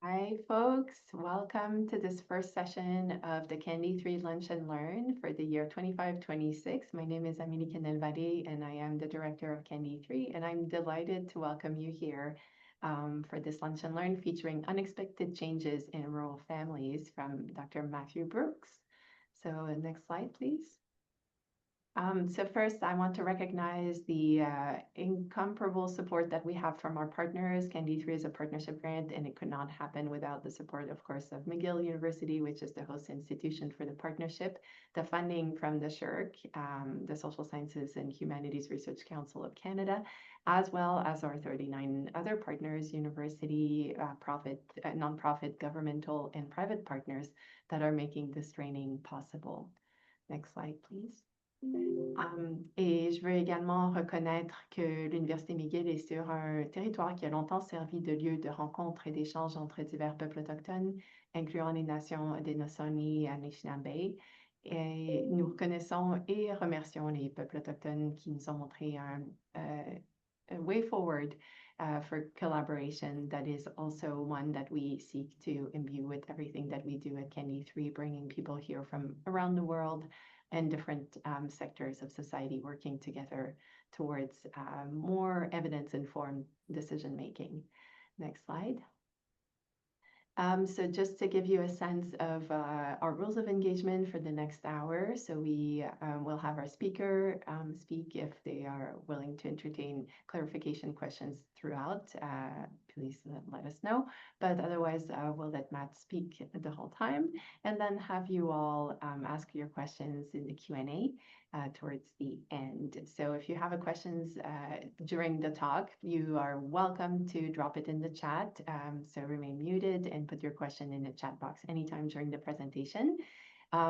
Hi, folks. Welcome to this first session of the Candy 3 Lunch and Learn for the year 25-26. My name is Amélie Canelvari, and I am the director of Candy 3, and I'm delighted to welcome you here for this Lunch and Learn featuring unexpected changes in rural families from Dr. Matthew Brooks. So next slide, please. So first, I want to recognize the incomparable support that we have from our partners. Candy 3 is a partnership grant, and it could not happen without the support, of course, of McGill University, which is the host institution for the partnership, the funding from the SSHRC, the Social Sciences and Humanities Research Council of Canada, as well as our 39 other partners, university, nonprofit, governmental, and private partners that are making this training possible. Next slide, please. Et je veux également reconnaître que l'Université McGill est sur un territoire qui a longtemps servi de lieu de rencontre et d'échange entre divers peuples autochtones, incluant les nations Haudenosaunee et Anishinaabe. Et nous reconnaissons et remercions les peuples autochtones qui nous ont montré a way forward for collaboration that is also one that we seek to imbue with everything that we do at Candy 3, bringing people here from around the world and different sectors of society working together towards more evidence-informed decision-making. Next slide. So just to give you a sense of our rules of engagement for the next hour. So we will have our speaker speak if they are willing to entertain clarification questions throughout. Please let us know. But otherwise, we'll let Matt speak the whole time and then have you all ask your questions in the Q&A towards the end. So if you have a questions during the talk, you are welcome to drop it in the chat. So remain muted and put your question in the chat box anytime during the presentation.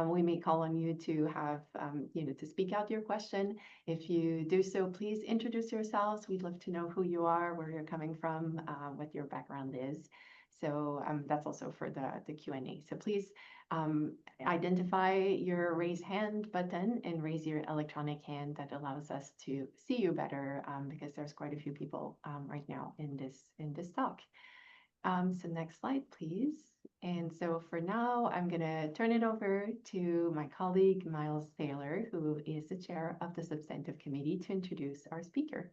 We may call on you to have, to speak out your question. If you do so, please introduce yourselves. We'd love to know who you are, where you're coming from, what your background is. So that's also for the Q&A. So please identify your raise hand button and raise your electronic hand. That allows us to see you better because there's quite a few people right now in this talk. So next slide, please. And so for now, I'm going to turn it over to my colleague, Miles Taylor, who is the chair of the Substantive Committee, to introduce our speaker.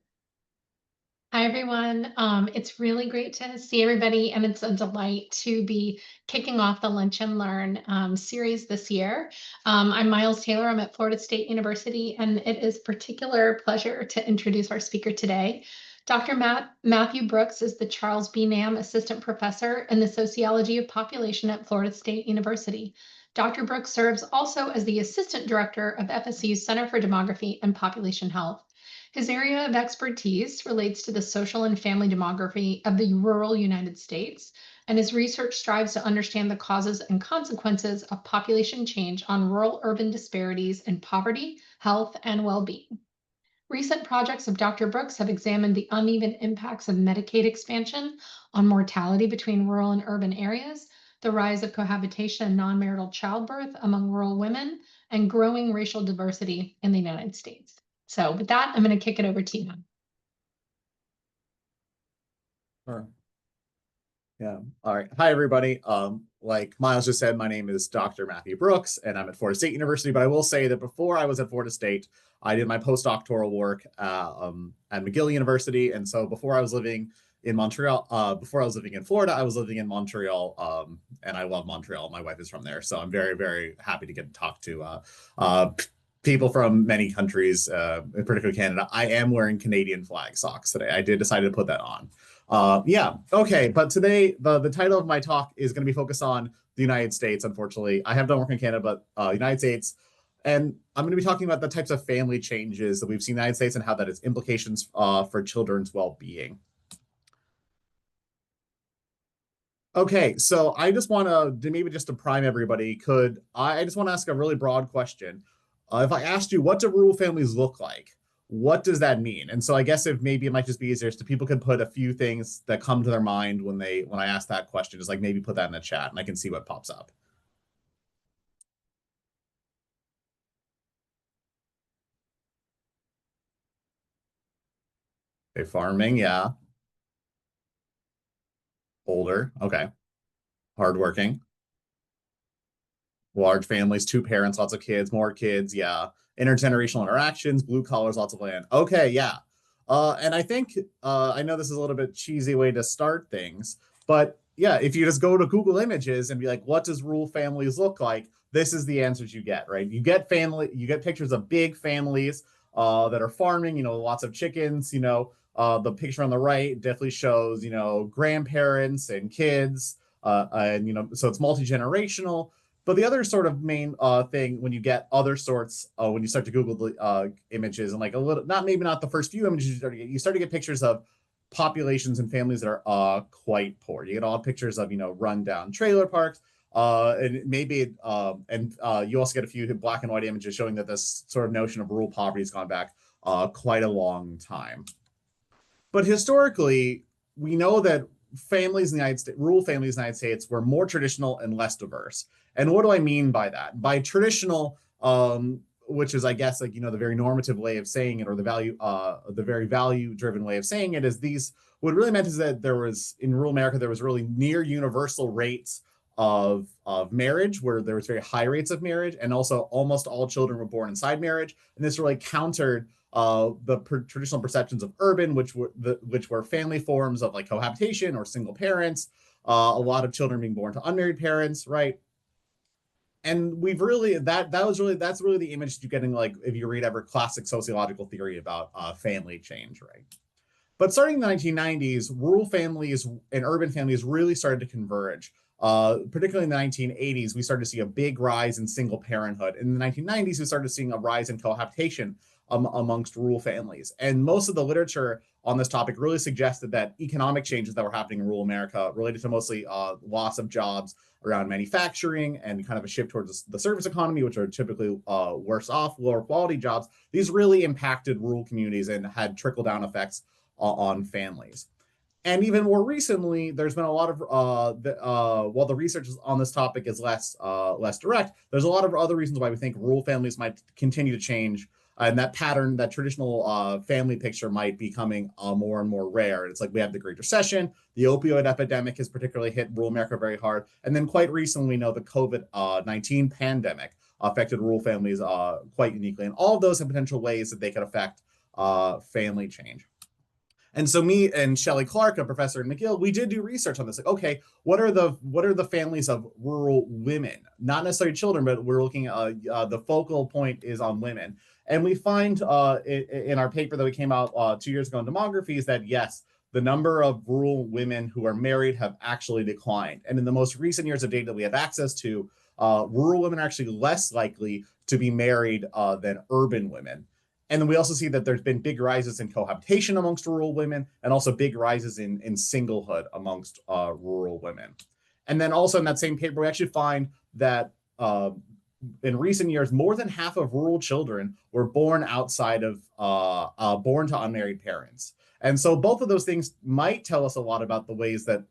Hi, everyone. It's really great to see everybody, and it's a delight to be kicking off the Lunch and Learn series this year. I'm Miles Taylor. I'm at Florida State University, and it is a particular pleasure to introduce our speaker today. Dr. Matthew Brooks is the Charles B. Nam Assistant Professor in the Sociology of Population at Florida State University. Dr. Brooks serves also as the Assistant Director of FSU's Center for Demography and Population Health. His area of expertise relates to the social and family demography of the rural United States, and his research strives to understand the causes and consequences of population change on rural-urban disparities in poverty, health, and well-being. Recent projects of Dr. Brooks have examined the uneven impacts of Medicaid expansion on mortality between rural and urban areas, the rise of cohabitation and non-marital childbirth among rural women, and growing racial diversity in the United States. So with that, I'm going to kick it over to you. Sure. Yeah. All right. Hi, everybody. Like Miles just said, my name is Dr. Matthew Brooks, and I'm at Florida State University. But I will say that before I was at Florida State, I did my postdoctoral work at McGill University. And so before I was living in Montreal, before I was living in Florida, I was living in Montreal, and I love Montreal. My wife is from there. So I'm very, very happy to get to talk to people from many countries, in particular Canada. I am wearing Canadian flag socks today. I did decide to put that on. Yeah, okay, but today the title of my talk is going to be focused on the United States, unfortunately. I have done work in Canada, but United States, and I'm going to be talking about the types of family changes that we've seen in the United States and how that has implications for children's well-being. Okay, so I just want to, maybe just to prime everybody, I just want to ask a really broad question. If I asked you, what do rural families look like? What does that mean? And so I guess if maybe it might just be easier so people can put a few things that come to their mind when I ask that question, just like maybe put that in the chat and I can see what pops up. Okay, farming, yeah. Older, okay. Hardworking. Large families, 2 parents, lots of kids, more kids, yeah. Intergenerational interactions, blue collars, lots of land. Okay, yeah. And I think I know this is a little bit cheesy way to start things, but yeah, if you just go to Google Images and be like, what does rural families look like? This is the answers you get, right? You get pictures of big families that are farming, lots of chickens, the picture on the right definitely shows, grandparents and kids, and so it's multi-generational. But the other sort of main thing when you get other sorts, when you start to Google the images and like a little, not the first few images you start to get pictures of populations and families that are quite poor. You get all pictures of rundown trailer parks, and maybe you also get a few black and white images showing that this sort of notion of rural poverty has gone back quite a long time. But historically, we know that families in the United States, rural families in the United States, were more traditional and less diverse. And what do I mean by that? By traditional, which is, I guess, like the very normative way of saying it, or the very value-driven way of saying it, is these. What it really meant is that there was in rural America there was really near universal rates of marriage, where there was very high rates of marriage, and also almost all children were born inside marriage, and this really countered traditional perceptions of urban, which were family forms of like cohabitation or single parents, a lot of children being born to unmarried parents, right? And we've really that's really the image you're getting, like if you read ever classic sociological theory about family change, right? But starting in the 1990s, rural families and urban families really started to converge. Particularly in the 1980s, we started to see a big rise in single parenthood. In the 1990s, we started seeing a rise in cohabitation amongst rural families. And most of the literature on this topic really suggested that economic changes that were happening in rural America, related to mostly loss of jobs around manufacturing and kind of a shift towards the service economy, which are typically worse off, lower quality jobs, these really impacted rural communities and had trickle-down effects on families. And even more recently, there's been a lot of while the research on this topic is less direct, there's a lot of other reasons why we think rural families might continue to change, and that pattern, that traditional family picture, might be becoming more and more rare. It's like we have the Great Recession, the opioid epidemic has particularly hit rural America very hard, and then quite recently we know the COVID-19 pandemic affected rural families quite uniquely, and all of those have potential ways that they could affect family change. And so me and Shelley Clark, a professor at McGill, we did do research on this. Like, okay, what are the families of rural women? Not necessarily children, but we're looking at the focal point is on women. And we find in our paper that we came out 2 years ago in demography that yes, the number of rural women who are married have actually declined. And in the most recent years of data that we have access to, rural women are actually less likely to be married than urban women. And then we also see that there's been big rises in cohabitation amongst rural women, and also big rises in singlehood amongst rural women. And then also in that same paper, we actually find that in recent years, more than half of rural children were born outside of, born to unmarried parents. And so both of those things might tell us a lot about the ways that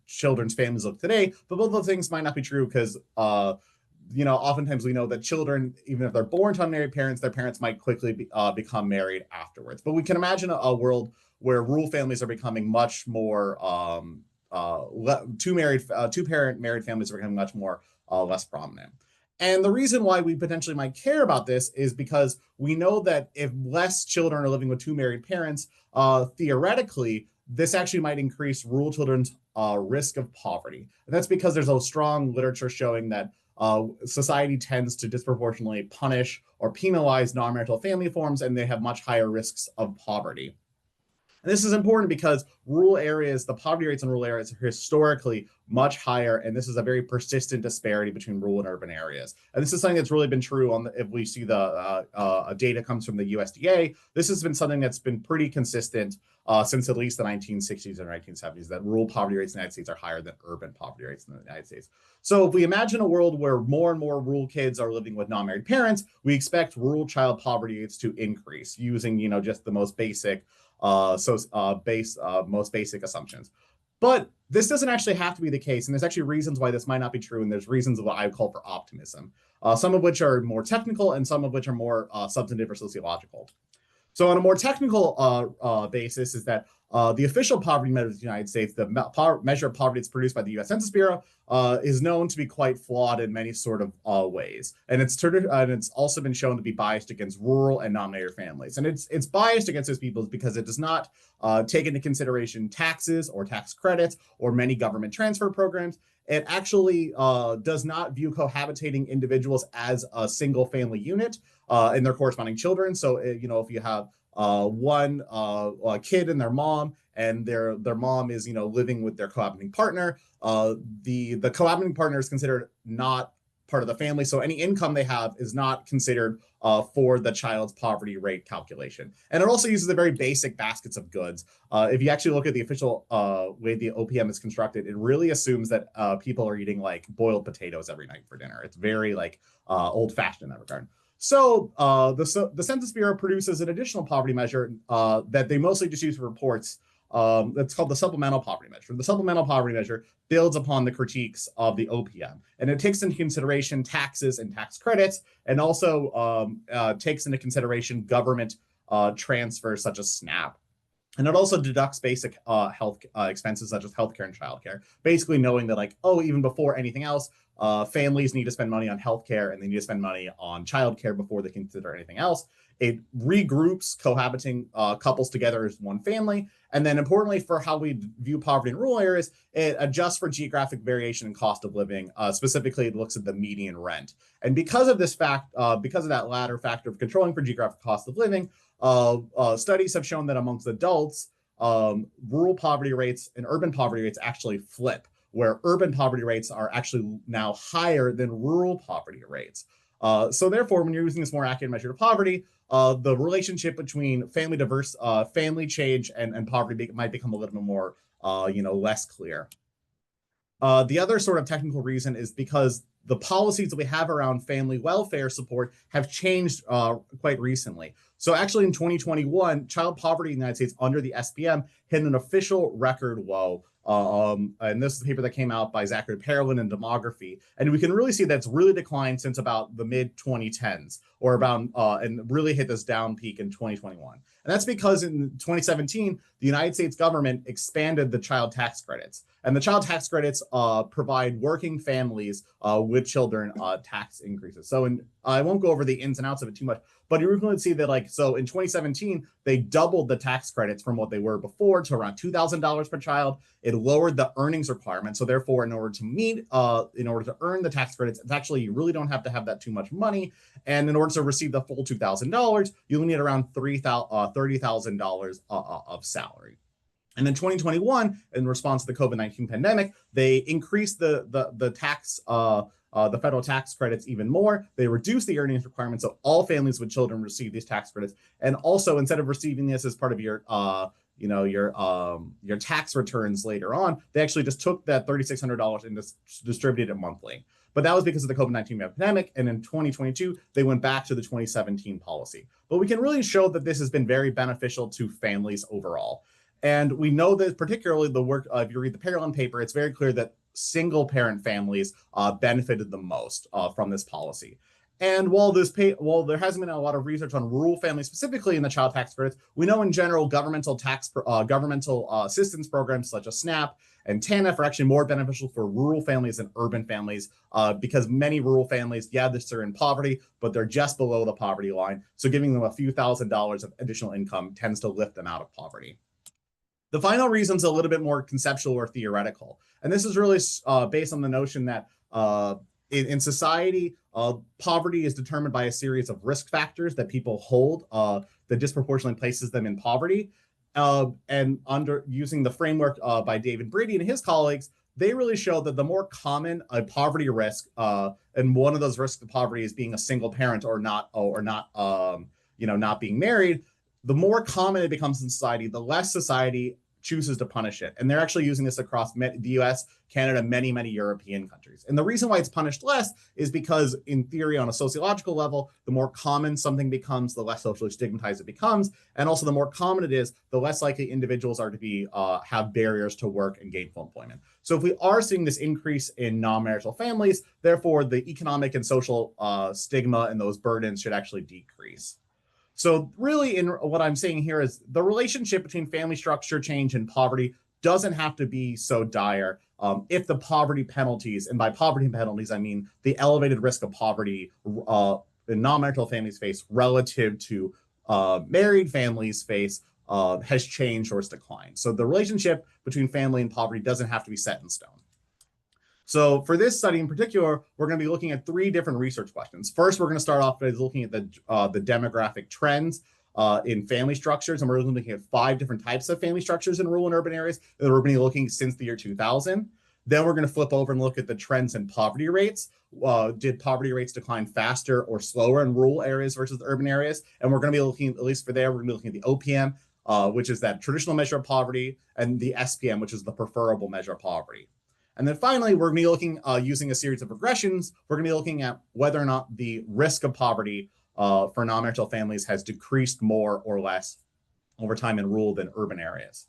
children's families look today, but both of those things might not be true because oftentimes we know that children, even if they're born to unmarried parents, their parents might quickly become married afterwards. But we can imagine a world where rural families are becoming much more, two-parent married families are becoming much more less prominent. And the reason why we potentially might care about this is because we know that if less children are living with two married parents, theoretically, this actually might increase rural children's risk of poverty. And that's because there's a strong literature showing that society tends to disproportionately punish or penalize non-marital family forms, and they have much higher risks of poverty. And this is important because rural areas, the poverty rates in rural areas are historically much higher, and this is a very persistent disparity between rural and urban areas. And this is something that's really been true if we see the data comes from the USDA. This has been something that's been pretty consistent since at least the 1960s and 1970s, that rural poverty rates in the United States are higher than urban poverty rates in the United States. So if we imagine a world where more and more rural kids are living with non-married parents, we expect rural child poverty rates to increase using, just the most basic most basic assumptions. But this doesn't actually have to be the case, and there's actually reasons why this might not be true, and there's reasons what I call for optimism, some of which are more technical and some of which are more substantive or sociological. So on a more technical basis is that the official poverty measure of the United States, the measure of poverty that's produced by the U.S. Census Bureau, is known to be quite flawed in many sort of ways, and it's also been shown to be biased against rural and non-major families. And it's biased against those people because it does not take into consideration taxes or tax credits or many government transfer programs. It actually does not view cohabitating individuals as a single family unit and their corresponding children. So, if you have one kid and their mom, and their mom is living with their cohabiting partner, the cohabiting partner is considered not part of the family. So any income they have is not considered for the child's poverty rate calculation. And it also uses the very basic baskets of goods. If you actually look at the official way the OPM is constructed, it really assumes that people are eating like boiled potatoes every night for dinner. It's very like old-fashioned in that regard. So the Census Bureau produces an additional poverty measure that they mostly just use for reports. That's called the supplemental poverty measure. The supplemental poverty measure builds upon the critiques of the OPM, and it takes into consideration taxes and tax credits, and also takes into consideration government transfers such as SNAP. And it also deducts basic health expenses such as healthcare and childcare, basically knowing that like, oh, even before anything else, families need to spend money on healthcare and they need to spend money on childcare before they consider anything else. It regroups cohabiting couples together as one family. And then importantly for how we view poverty in rural areas, it adjusts for geographic variation in cost of living. Specifically, it looks at the median rent. And because of this fact, because of that latter factor of controlling for geographic cost of living, studies have shown that amongst adults, rural poverty rates and urban poverty rates actually flip, where urban poverty rates are actually now higher than rural poverty rates. So therefore, when you're using this more accurate measure of poverty, the relationship between family change and poverty might become a little bit more, less clear. The other sort of technical reason is because the policies that we have around family welfare support have changed quite recently. So actually in 2021, child poverty in the United States under the SPM hit an official record low. And this is a paper that came out by Zachary Parolin in Demography. And we can really see that it's really declined since about the mid 2010s or about, and really hit this down peak in 2021. And that's because in 2017, the United States government expanded the child tax credits. And the child tax credits provide working families with children tax increases. So I won't go over the ins and outs of it too much, but you can see that so in 2017, they doubled the tax credits from what they were before to around $2,000 per child. It lowered the earnings requirement. So therefore, in order to earn the tax credits, it's actually, you really don't have to have that too much money. And in order to receive the full $2,000, you'll need around $30,000 of salary. And in 2021, in response to the COVID-19 pandemic, they increased the federal tax credits even more. They reduced the earnings requirement, so all families with children receive these tax credits. And also, instead of receiving this as part of your tax returns later on, they actually just took that $3,600 and distributed it monthly. But that was because of the COVID-19 pandemic. And in 2022, they went back to the 2017 policy. But we can really show that this has been very beneficial to families overall. And we know that particularly the work, if you read the Parolin paper, it's very clear that single parent families benefited the most from this policy. And while there hasn't been a lot of research on rural families specifically in the child tax credits, we know in general governmental assistance programs such as SNAP and TANF are actually more beneficial for rural families than urban families because many rural families, they're in poverty, but they're just below the poverty line. So giving them a few $1,000s of additional income tends to lift them out of poverty. The final reason is a little bit more conceptual or theoretical. And this is really based on the notion that in society, poverty is determined by a series of risk factors that people hold that disproportionately places them in poverty. And under using the framework by David Brady and his colleagues, they really show that the more common a poverty risk, and one of those risks of poverty is being a single parent or not being married, the more common it becomes in society, the less society chooses to punish it. And they're actually using this across the US, Canada, many, many European countries. And the reason why it's punished less is because in theory, on a sociological level, the more common something becomes, the less socially stigmatized it becomes. And also the more common it is, the less likely individuals are to be have barriers to work and gainful employment. So if we are seeing this increase in non-marital families, therefore the economic and social stigma and those burdens should actually decrease. So really, in what I'm saying here is the relationship between family structure change and poverty doesn't have to be so dire if the poverty penalties, and by poverty penalties, I mean the elevated risk of poverty the non-marital families face relative to married families face has changed or has declined. So the relationship between family and poverty doesn't have to be set in stone. So for this study in particular, we're going to be looking at 3 different research questions. First, we're going to start off by looking at the demographic trends in family structures, and we're looking at 5 different types of family structures in rural and urban areas that we're going to be looking since the year 2000. Then we're going to flip over and look at the trends in poverty rates. Did poverty rates decline faster or slower in rural areas versus urban areas? And we're going to be looking, at least for there, we're going to be looking at the OPM, which is that traditional measure of poverty, and the SPM, which is the preferable measure of poverty. And then finally, we're going to be looking, using a series of regressions, we're going to be looking at whether or not the risk of poverty for non-marital families has decreased more or less over time in rural than urban areas.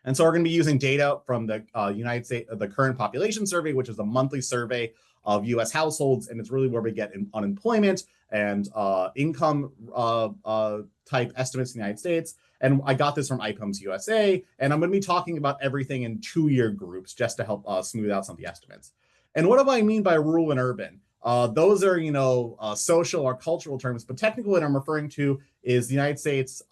And so we're going to be using data from the United States, the Current Population Survey, which is a monthly survey of U.S. households, and it's really where we get unemployment and income type estimates in the United States. And I got this from IPOMS USA, and I'm going to be talking about everything in 2-year groups just to help smooth out some of the estimates. And what do I mean by rural and urban? Those are, social or cultural terms, but technically what I'm referring to is the United States.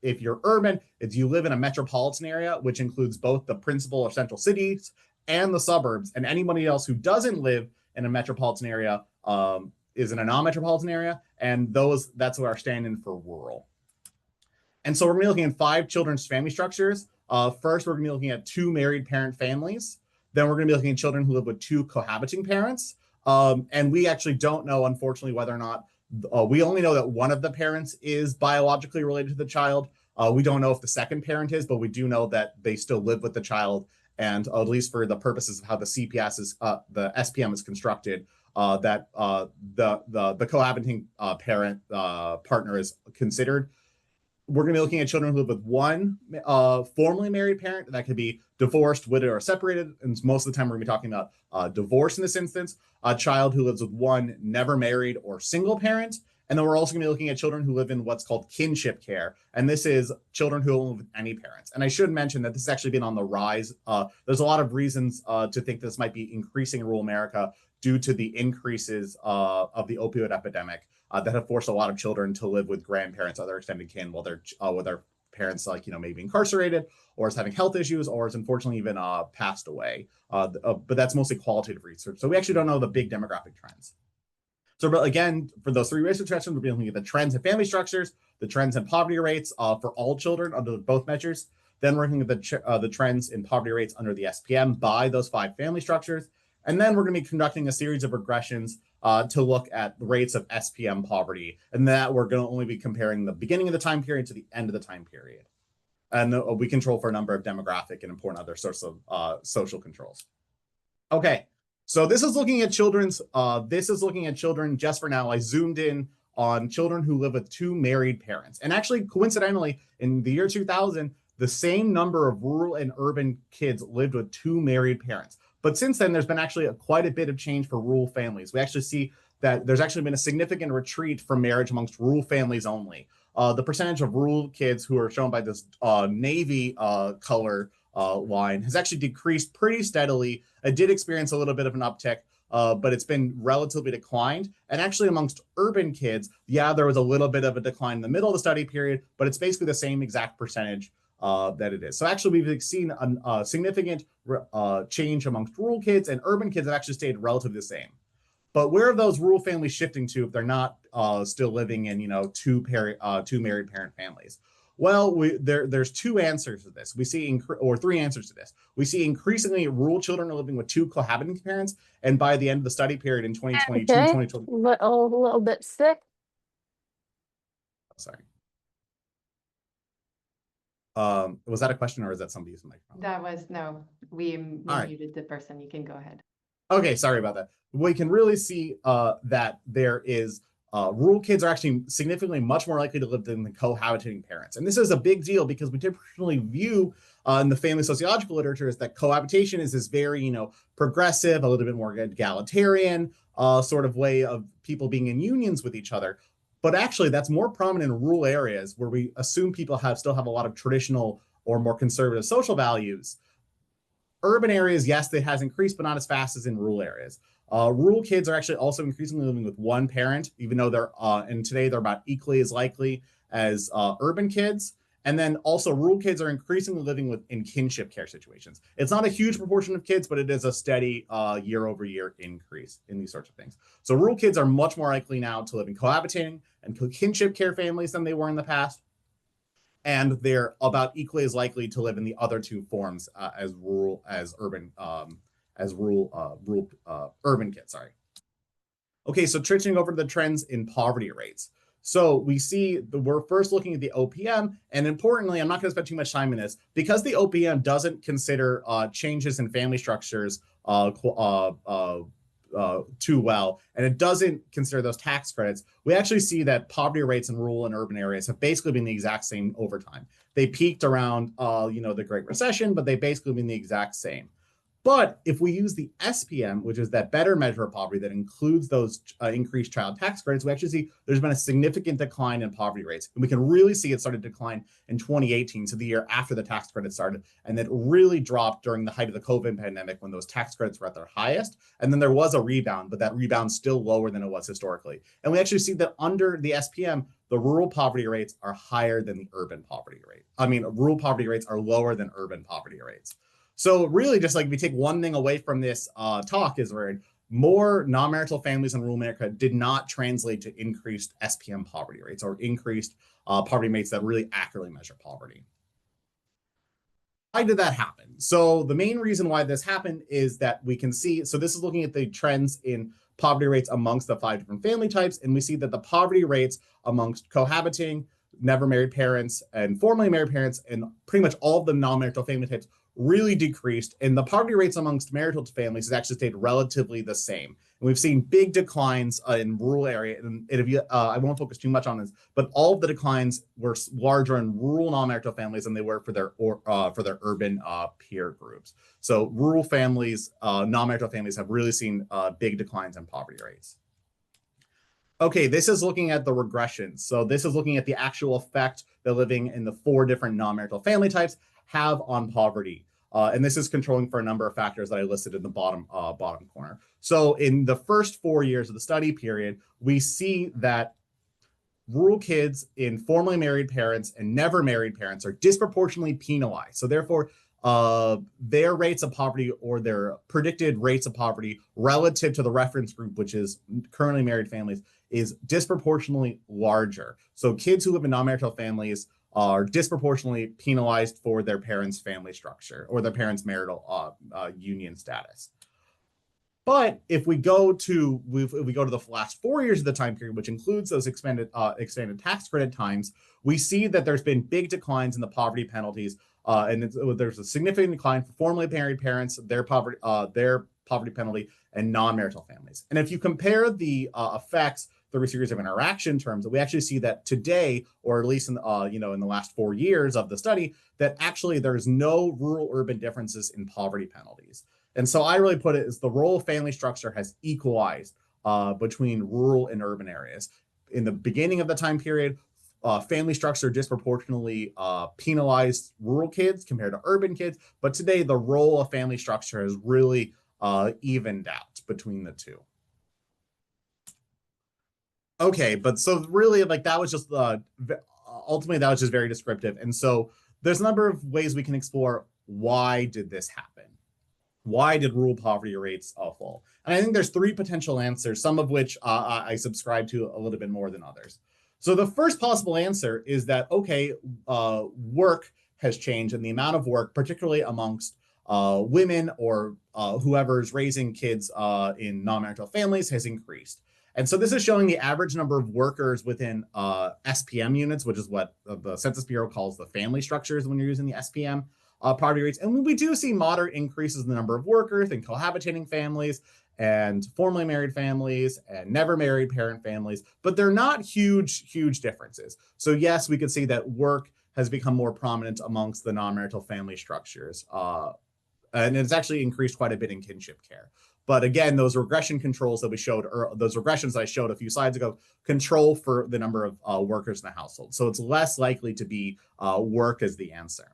If you're urban, it's you live in a metropolitan area, which includes both the principal or central cities and the suburbs. And anybody else who doesn't live in a metropolitan area is in a non-metropolitan area, and that's what our stand-in for rural. And so we're going to be looking at 5 children's family structures. First, we're going to be looking at 2 married parent families. Then we're going to be looking at children who live with 2 cohabiting parents. And we actually don't know, unfortunately, whether or not we only know that one of the parents is biologically related to the child. We don't know if the second parent is, but we do know that they still live with the child. And at least for the purposes of how the CPS is, the SPM is constructed, that the cohabiting parent partner is considered. We're going to be looking at children who live with 1 formerly married parent. That could be divorced, widowed, or separated. And most of the time, we're going to be talking about divorce in this instance. A child who lives with 1 never married or single parent. And then we're also going to be looking at children who live in what's called kinship care. And this is children who don't live with any parents. And I should mention that this has actually been on the rise. There's a lot of reasons to think this might be increasing in rural America due to the increases of the opioid epidemic. That have forced a lot of children to live with grandparents, other extended kin, while their parents, maybe incarcerated, or is having health issues, or is unfortunately even passed away. But that's mostly qualitative research. So we actually don't know the big demographic trends. So but again, for those 3 research questions, we'll be looking at the trends in family structures, the trends in poverty rates for all children under both measures. Then we're looking at the trends in poverty rates under the SPM by those 5 family structures. And then we're going to be conducting a series of regressions to look at the rates of SPM poverty. And that we're going to only be comparing the beginning of the time period to the end of the time period. And we control for a number of demographic and important other sorts of social controls. Okay, so this is looking at children just for now. I zoomed in on children who live with 2 married parents. And actually, coincidentally, in the year 2000, the same number of rural and urban kids lived with 2 married parents. But since then, there's been actually quite a bit of change for rural families. We actually see that there's actually been a significant retreat from marriage amongst rural families only. The percentage of rural kids who are shown by this navy color line has actually decreased pretty steadily. It did experience a little bit of an uptick, but it's been relatively declined. And actually amongst urban kids, yeah, there was a little bit of a decline in the middle of the study period, but it's basically the same exact percentage that it is. So actually we've seen a significant change amongst rural kids, and urban kids have actually stayed relatively the same. But where are those rural families shifting to if they're not still living in, 2 married parent families? Well, there's 2 answers to this. We see, or 3 answers to this. We see increasingly rural children are living with 2 cohabiting parents, and by the end of the study period in 2022, Okay. 2020. A little bit sick. Sorry. Was that a question, or is that somebody using the microphone? That was, no, we muted the person. You can go ahead. Okay, sorry about that. We can really see that there is rural kids are actually significantly much more likely to live than the cohabitating parents. And this is a big deal because we typically view in the family sociological literature is that cohabitation is this very, progressive, a little bit more egalitarian sort of way of people being in unions with each other. but actually that's more prominent in rural areas where we assume people still have a lot of traditional or more conservative social values. Urban areas, yes, it has increased, but not as fast as in rural areas. Rural kids are actually also increasingly living with one parent, even though and today they're about equally as likely as urban kids. And then also rural kids are increasingly living in kinship care situations. It's not a huge proportion of kids, but it is a steady year over year increase in these sorts of things. So rural kids are much more likely now to live in cohabitating and kinship care families than they were in the past. And they're about equally as likely to live in the other two forms as urban kids. Sorry. Okay, so switching over to the trends in poverty rates. So we see we're first looking at the OPM, and importantly, I'm not going to spend too much time in this because the OPM doesn't consider changes in family structures too well, and it doesn't consider those tax credits. We actually see that poverty rates in rural and urban areas have basically been the exact same over time. They peaked around the Great Recession, but they've basically been the exact same. But if we use the SPM, which is that better measure of poverty that includes those increased child tax credits, we actually see there's been a significant decline in poverty rates. And we can really see it started to decline in 2018, so the year after the tax credits started. And it really dropped during the height of the COVID pandemic when those tax credits were at their highest. And then there was a rebound, but that rebound's still lower than it was historically. And we actually see that under the SPM, the rural poverty rates are higher than the urban poverty rate. Rural poverty rates are lower than urban poverty rates. So really, just like we take one thing away from this talk is where more non-marital families in rural America did not translate to increased SPM poverty rates or increased poverty rates that really accurately measure poverty. Why did that happen? So the main reason why this happened is that we can see, so this is looking at the trends in poverty rates amongst the 5 different family types, and we see that the poverty rates amongst cohabiting, never married parents, and formerly married parents, and pretty much all of the non-marital family types really decreased, and the poverty rates amongst marital families has actually stayed relatively the same. And we've seen big declines in rural area, and I won't focus too much on this, but all of the declines were larger in rural non-marital families than they were for their urban peer groups. So rural families, non-marital families have really seen big declines in poverty rates. Okay, this is looking at the regression. So this is looking at the actual effect that living in the 4 different non-marital family types have on poverty. And this is controlling for a number of factors that I listed in the bottom corner. So in the first 4 years of the study period, we see that rural kids in formerly married parents and never married parents are disproportionately penalized. So therefore, their rates of poverty or their predicted rates of poverty relative to the reference group, which is currently married families, is disproportionately larger. So kids who live in non-marital families are disproportionately penalized for their parents' family structure or their parents' marital union status. But if we go to the last 4 years of the time period, which includes those extended tax credit times, we see that there's been big declines in the poverty penalties, and there's a significant decline for formerly married parents, their poverty penalty, and non-marital families. And if you compare the effects through a series of interaction terms, we actually see that today, or at least in the last 4 years of the study, that actually there's no rural-urban differences in poverty penalties. And so I really put it as the role of family structure has equalized between rural and urban areas. In the beginning of the time period, family structure disproportionately penalized rural kids compared to urban kids, but today the role of family structure has really evened out between the two. Okay, but so really, like, that was just ultimately that was just very descriptive. And so there's a number of ways we can explore why did this happen? Why did rural poverty rates fall? And I think there's 3 potential answers, some of which I subscribe to a little bit more than others. So the first possible answer is that, okay, work has changed, and the amount of work, particularly amongst women or whoever's raising kids in non-marital families, has increased. And so this is showing the average number of workers within SPM units, which is what the Census Bureau calls the family structures when you're using the SPM poverty rates. And we do see moderate increases in the number of workers in cohabitating families and formerly married families and never married parent families, but they're not huge differences. So yes, we could see that work has become more prominent amongst the non-marital family structures. And it's actually increased quite a bit in kinship care. But again, those regression controls that we showed, or those regressions that I showed a few slides ago, control for the number of workers in the household. So it's less likely to be work as the answer.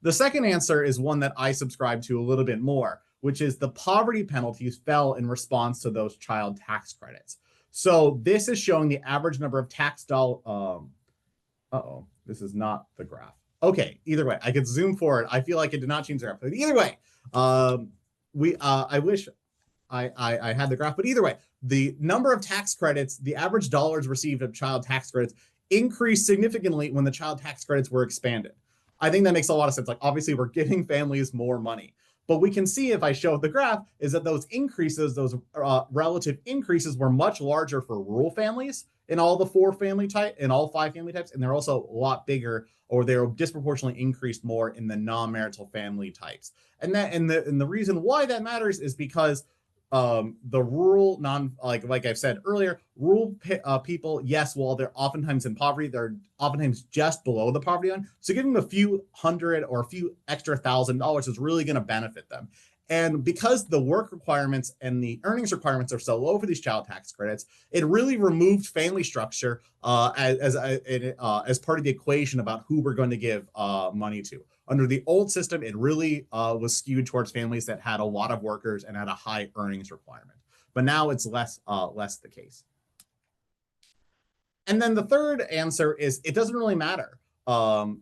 The second answer is one that I subscribe to a little bit more, which is the poverty penalties fell in response to those child tax credits. So this is showing the average number of tax dollar. This is not the graph. Okay, either way, I could zoom forward. I feel like it did not change the graph. But either way, I wish I had the graph, but either way, the number of tax credits, the average dollars received of child tax credits increased significantly when the child tax credits were expanded. I think that makes a lot of sense. Like, obviously, we're giving families more money. But we can see, if I show the graph, is that those increases, those relative increases, were much larger for rural families in all the five family types, and they're also a lot bigger, or they're disproportionately increased more in the non-marital family types. And the reason why that matters is because the rural like I've said earlier, rural people, yes, while they're oftentimes in poverty, they're oftentimes just below the poverty line. So giving them a few hundred or a few extra $1,000 is really going to benefit them. And because the work requirements and the earnings requirements are so low for these child tax credits, it really removed family structure as part of the equation about who we're going to give money to. Under the old system, it really was skewed towards families that had a lot of workers and had a high earnings requirement. But now it's less the case. And then the third answer is, it doesn't really matter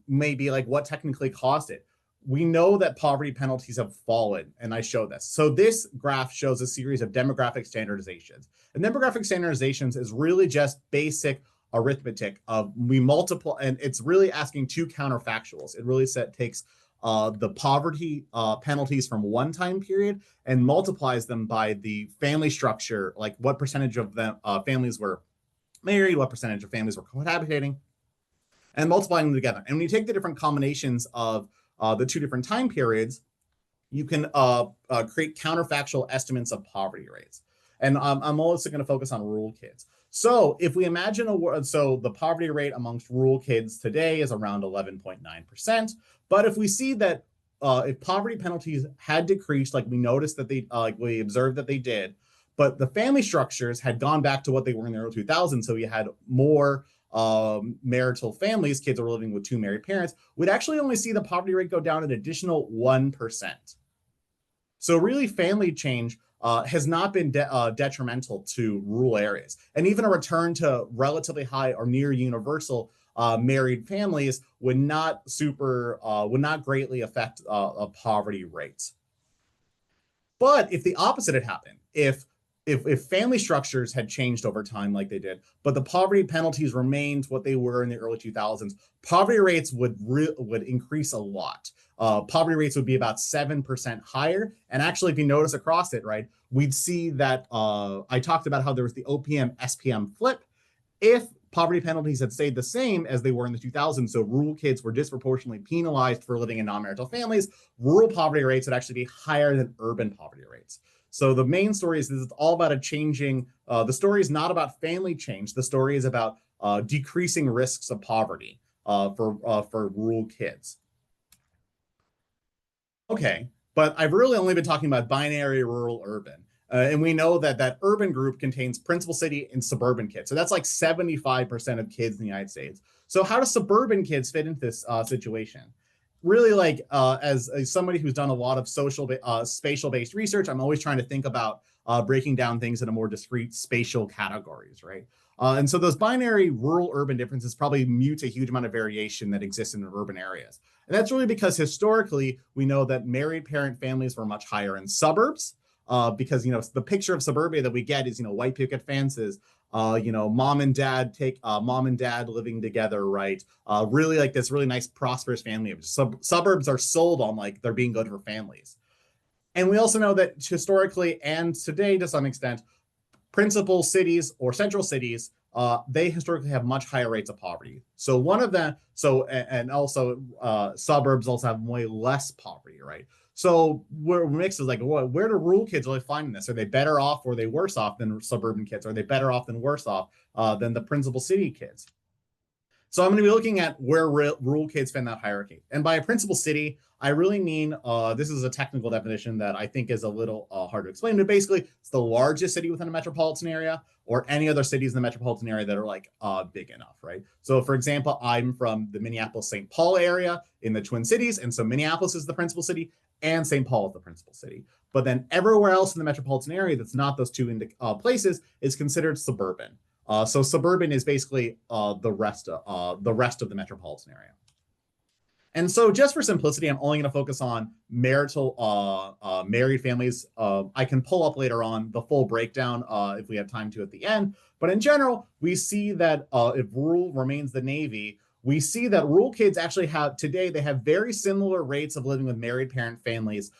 maybe like what technically caused it. We know that poverty penalties have fallen, and I show this. So this graph shows a series of demographic standardizations. And demographic standardizations is really just basic arithmetic of we multiply, and it's really asking two counterfactuals. It really takes the poverty penalties from one time period and multiplies them by the family structure, like what percentage of them families were married, what percentage of families were cohabitating, and multiplying them together. And when you take the different combinations of the two different time periods, you can create counterfactual estimates of poverty rates. And I'm also going to focus on rural kids. So if we imagine so the poverty rate amongst rural kids today is around 11.9%. But if we see that if poverty penalties had decreased, like we noticed that they, like we observed that they did, but the family structures had gone back to what they were in the early 2000s, so you had more marital families, kids are living with two married parents, we'd actually only see the poverty rate go down an additional 1%. So really, family change has not been detrimental to rural areas. And even a return to relatively high or near universal married families would not greatly affect poverty rates. But if the opposite had happened, if family structures had changed over time like they did, but the poverty penalties remained what they were in the early 2000s, poverty rates would increase a lot. Poverty rates would be about 7% higher. And actually, if you notice across it, right, we'd see that I talked about how there was the OPM SPM flip. If poverty penalties had stayed the same as they were in the 2000s, so rural kids were disproportionately penalized for living in non-marital families, rural poverty rates would actually be higher than urban poverty rates. So the main story is it's all about the story is not about family change. The story is about decreasing risks of poverty for rural kids. Okay, but I've really only been talking about binary rural-urban. And we know that urban group contains principal city and suburban kids. So that's like 75% of kids in the United States. So how do suburban kids fit into this situation? Really, like as somebody who's done a lot of spatial-based research, I'm always trying to think about breaking down things into more discrete spatial categories, right? And so those binary rural-urban differences probably mute a huge amount of variation that exists in urban areas. And that's really because historically, we know that married parent families were much higher in suburbs because, the picture of suburbia that we get is, white picket fences, mom and dad living together, right? Really like this really nice, prosperous family. Suburbs are sold on like they're being good for families. And we also know that historically and today, to some extent, principal cities or central cities, they historically have much higher rates of poverty. So one of them, and also suburbs also have way less poverty, right? So where mixed is like, where do rural kids really find this? Are they better off or are they worse off than suburban kids? Are they better off than worse off than the principal city kids? So I'm going to be looking at where rural kids fit in that hierarchy. And by a principal city, I really mean, this is a technical definition that I think is a little hard to explain, but basically it's the largest city within a metropolitan area or any other cities in the metropolitan area that are like big enough, right? So for example, I'm from the Minneapolis-St. Paul area in the Twin Cities. And so Minneapolis is the principal city and St. Paul is the principal city. But then everywhere else in the metropolitan area that's not those two places is considered suburban. So suburban is basically the rest of the metropolitan area. And so just for simplicity, I'm only going to focus on marital married families. I can pull up later on the full breakdown if we have time to at the end. But in general, we see that if rural remains the Navy, we see that rural kids actually they have very similar rates of living with married parent families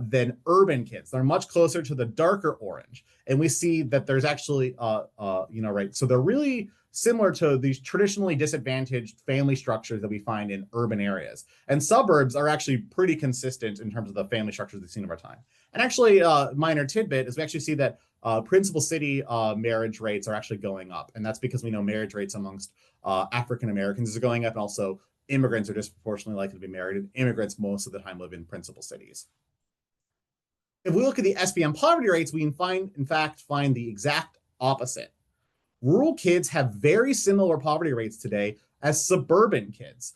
than urban kids. They're much closer to the darker orange. And we see that there's actually, right. So they're really similar to these traditionally disadvantaged family structures that we find in urban areas. And suburbs are actually pretty consistent in terms of the family structures we've seen over time. And actually, minor tidbit is we actually see that principal city marriage rates are actually going up. And that's because we know marriage rates amongst African Americans are going up, and also immigrants are disproportionately likely to be married, and immigrants most of the time live in principal cities. If we look at the SPM poverty rates, we in fact find the exact opposite. Rural kids have very similar poverty rates today as suburban kids.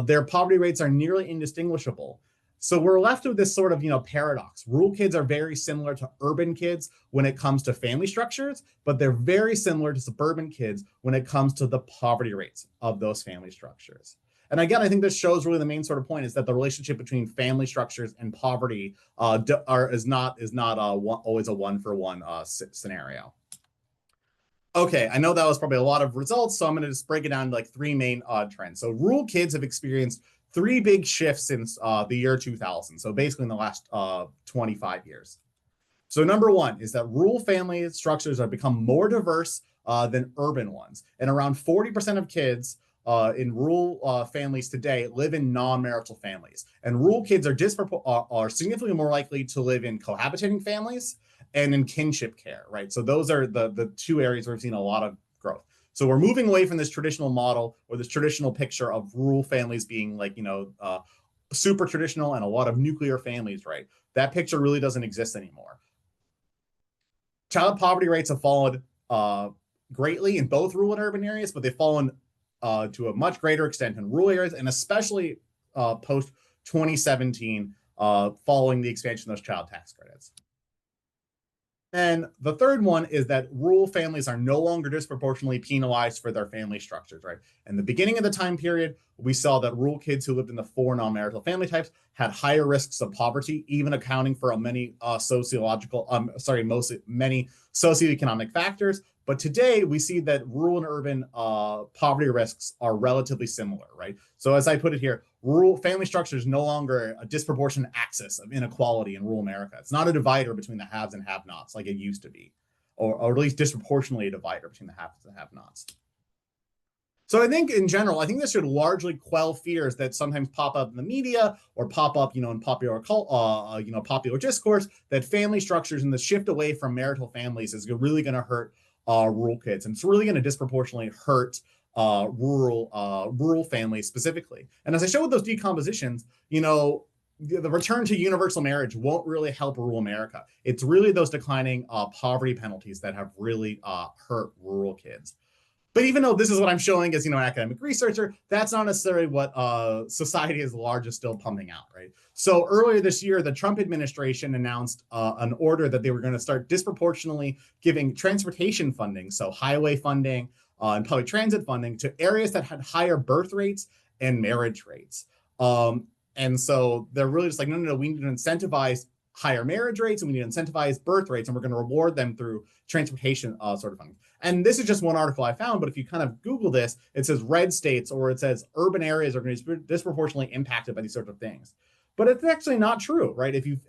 Their poverty rates are nearly indistinguishable. So we're left with this sort of, paradox. Rural kids are very similar to urban kids when it comes to family structures, but they're very similar to suburban kids when it comes to the poverty rates of those family structures. And again, I think this shows really the main sort of point is that the relationship between family structures and poverty is not always a one-for-one scenario. Okay, I know that was probably a lot of results, so I'm going to just break it down to like three main trends. So rural kids have experienced three big shifts since the year 2000. So basically in the last 25 years. So number one is that rural family structures have become more diverse than urban ones. And around 40% of kids in rural families today live in non-marital families. And rural kids are significantly more likely to live in cohabitating families and in kinship care, right? So those are the two areas where we've seen a lot of growth. So we're moving away from this traditional model or this traditional picture of rural families being like, super traditional and a lot of nuclear families, right? That picture really doesn't exist anymore. Child poverty rates have fallen greatly in both rural and urban areas, but they've fallen to a much greater extent in rural areas, and especially post 2017, following the expansion of those child tax credits. And the third one is that rural families are no longer disproportionately penalized for their family structures, right? In the beginning of the time period, we saw that rural kids who lived in the four non-marital family types had higher risks of poverty, even accounting for many many socioeconomic factors. But today we see that rural and urban poverty risks are relatively similar, right? So as I put it here, rural family structure is no longer a disproportionate axis of inequality in rural America. It's not a divider between the haves and have-nots like it used to be, or at least disproportionately a divider between the haves and have-nots. So I think in general, I think this should largely quell fears that sometimes pop up in the media or pop up, in popular popular discourse, that family structures and the shift away from marital families is really going to hurt rural kids, and it's really going to disproportionately hurt rural families specifically. And as I showed with those decompositions, the return to universal marriage won't really help rural America. It's really those declining poverty penalties that have really hurt rural kids. But even though this is what I'm showing as, an academic researcher, that's not necessarily what society as large is still pumping out, right? So earlier this year, the Trump administration announced an order that they were going to start disproportionately giving transportation funding, so highway funding and public transit funding, to areas that had higher birth rates and marriage rates. And so they're really just like, no, we need to incentivize higher marriage rates and we need to incentivize birth rates, and we're going to reward them through transportation sort of funding. And this is just one article I found, but if you kind of Google this, it says red states, or it says urban areas are going to be disproportionately impacted by these sorts of things. But it's actually not true, right? If we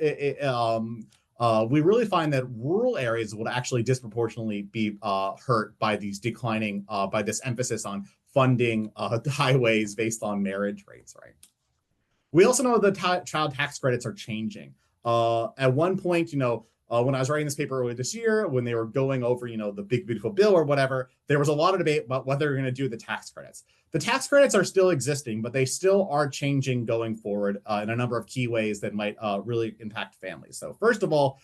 really find that rural areas will actually disproportionately be hurt by these declining, by this emphasis on funding highways based on marriage rates, right? We also know the child tax credits are changing. At one point, when I was writing this paper earlier this year, when they were going over, the big beautiful bill or whatever, there was a lot of debate about what they're going to do with the tax credits. The tax credits are still existing, but they still are changing going forward in a number of key ways that might really impact families. So first of all,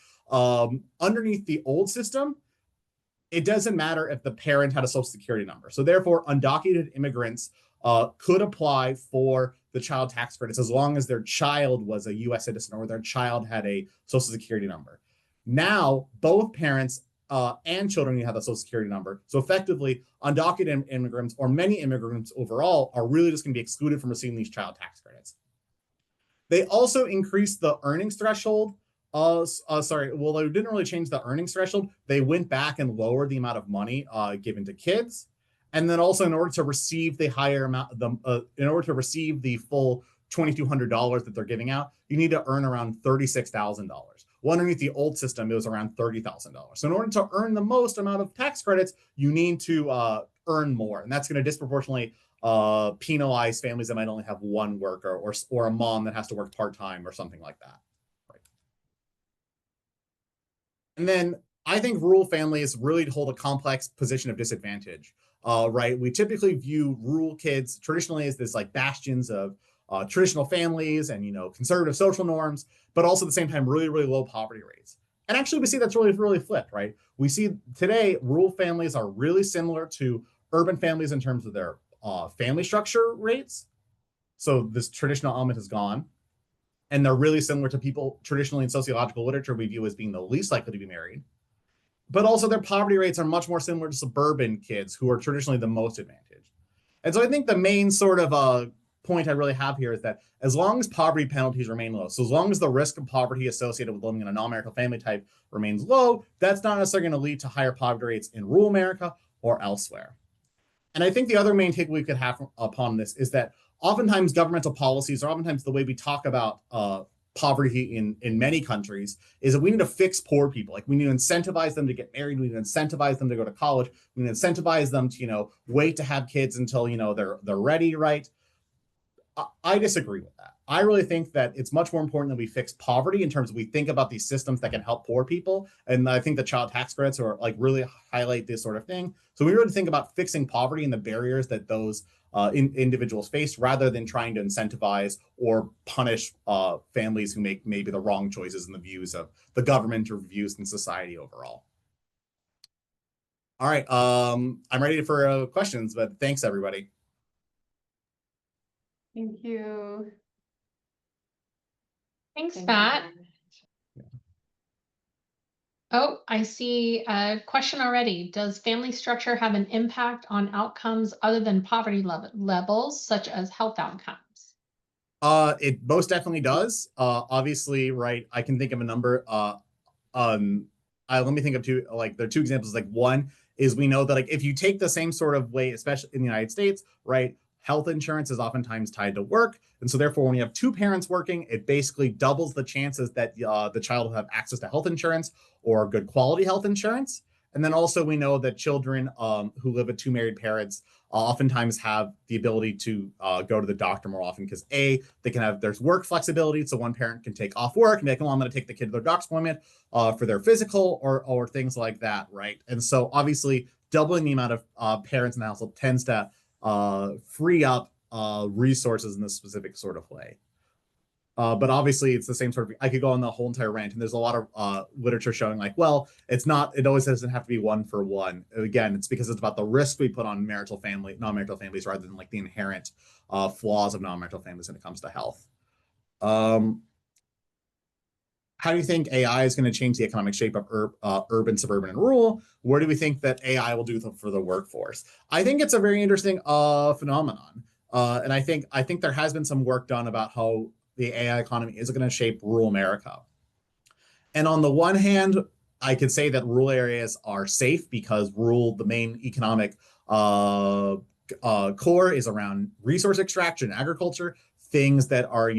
underneath the old system, it doesn't matter if the parent had a social security number. So therefore, undocumented immigrants could apply for the child tax credits as long as their child was a US citizen or their child had a social security number. Now, both parents and children have a social security number. So effectively, undocumented immigrants or many immigrants overall are really just going to be excluded from receiving these child tax credits. They also increased the earnings threshold. Well, they didn't really change the earnings threshold. They went back and lowered the amount of money given to kids. And then also in order to receive the higher amount, in order to receive the full $2,200 that they're giving out, you need to earn around $36,000. Well, underneath the old system, it was around $30,000. So in order to earn the most amount of tax credits, you need to earn more. And that's going to disproportionately penalize families that might only have one worker or a mom that has to work part-time or something like that. Right. And then I think rural families really hold a complex position of disadvantage. Right. We typically view rural kids traditionally as this like bastions of traditional families and, conservative social norms, but also at the same time, really, really low poverty rates. And actually, we see that's really, really flipped, right? We see today rural families are really similar to urban families in terms of their family structure rates. So this traditional element is gone. And they're really similar to people traditionally in sociological literature we view as being the least likely to be married. But also their poverty rates are much more similar to suburban kids who are traditionally the most advantaged. And so I think the main sort of point I really have here is that as long as poverty penalties remain low, so as long as the risk of poverty associated with living in a non-marital family type remains low, that's not necessarily going to lead to higher poverty rates in rural America or elsewhere. And I think the other main take we could have upon this is that oftentimes governmental policies, or oftentimes the way we talk about poverty in many countries, is that we need to fix poor people. Like we need to incentivize them to get married. We need to incentivize them to go to college. We need to incentivize them to, wait to have kids until, they're ready, right? I disagree with that. I really think that it's much more important that we fix poverty in terms of we think about these systems that can help poor people. And I think the child tax credits are like really highlight this sort of thing. So we really think about fixing poverty and the barriers that those individuals face rather than trying to incentivize or punish families who make maybe the wrong choices in the views of the government or views in society overall. All right, I'm ready for questions, but thanks everybody. Thank you. Thanks, Thank Pat. you. Oh, I see a question already. Does family structure have an impact on outcomes other than poverty levels, such as health outcomes? It most definitely does. Obviously, right, I can think of a number. Let me think of two, like there are two examples. Like one is we know that like if you take the same sort of way, especially in the United States, right, health insurance is oftentimes tied to work. And so therefore, when you have two parents working, it basically doubles the chances that the child will have access to health insurance or good quality health insurance. And then also we know that children who live with two married parents oftentimes have the ability to go to the doctor more often because there's work flexibility. So one parent can take off work and be like, oh, I'm going to take the kid to their doctor's appointment for their physical or things like that, right? And so obviously doubling the amount of parents in the household tends to free up resources in this specific sort of way. But obviously it's the same sort of, I could go on the whole entire rant and there's a lot of literature showing like, well, it always doesn't have to be one for one. Again, it's because it's about the risk we put on non-marital families rather than like the inherent flaws of non-marital families when it comes to health. How do you think AI is going to change the economic shape of urban, suburban, and rural? Where do we think that AI will do for the workforce? I think it's a very interesting phenomenon. And I think there has been some work done about how the AI economy is going to shape rural America. And on the one hand, I could say that rural areas are safe because the main economic core is around resource extraction, agriculture, things that are,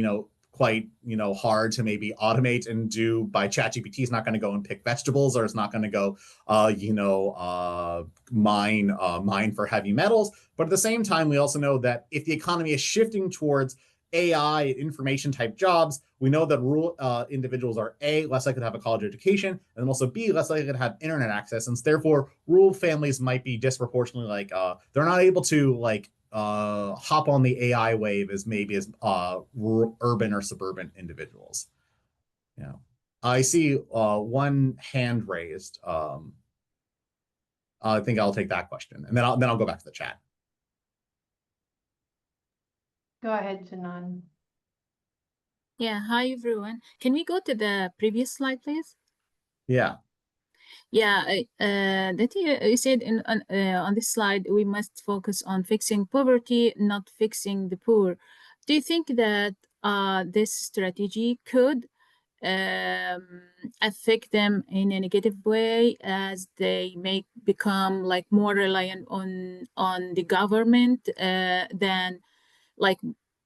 quite, hard to maybe automate and do by ChatGPT. Is not going to go and pick vegetables, or it's not going to go, mine for heavy metals. But at the same time, we also know that if the economy is shifting towards AI information type jobs, we know that rural individuals are A, less likely to have a college education, and also B, less likely to have internet access. And therefore, rural families might be disproportionately like, they're not able to like hop on the AI wave as maybe as urban or suburban individuals. Yeah. I see one hand raised. I think I'll take that question, and then I'll go back to the chat. Go ahead, Janan. Yeah, hi everyone. Can we go to the previous slide, please? Yeah. Yeah, that you said on this slide, we must focus on fixing poverty, not fixing the poor. Do you think that this strategy could affect them in a negative way as they may become like more reliant on the government than like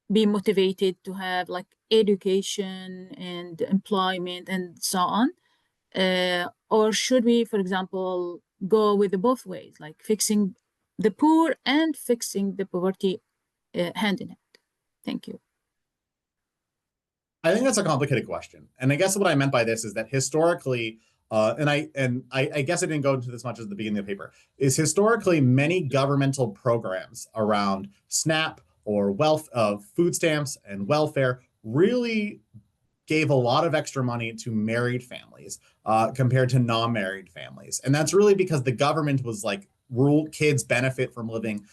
be motivated to have like education and employment and so on? Or should we, for example, go with the both ways, like fixing the poor and fixing the poverty hand in hand? Thank you. I think that's a complicated question. And I guess what I meant by this is that historically, and I guess I didn't go into this much at the beginning of the paper, is historically many governmental programs around SNAP or food stamps and welfare really gave a lot of extra money to married families compared to non-married families. And that's really because the government was like, rural kids benefit from living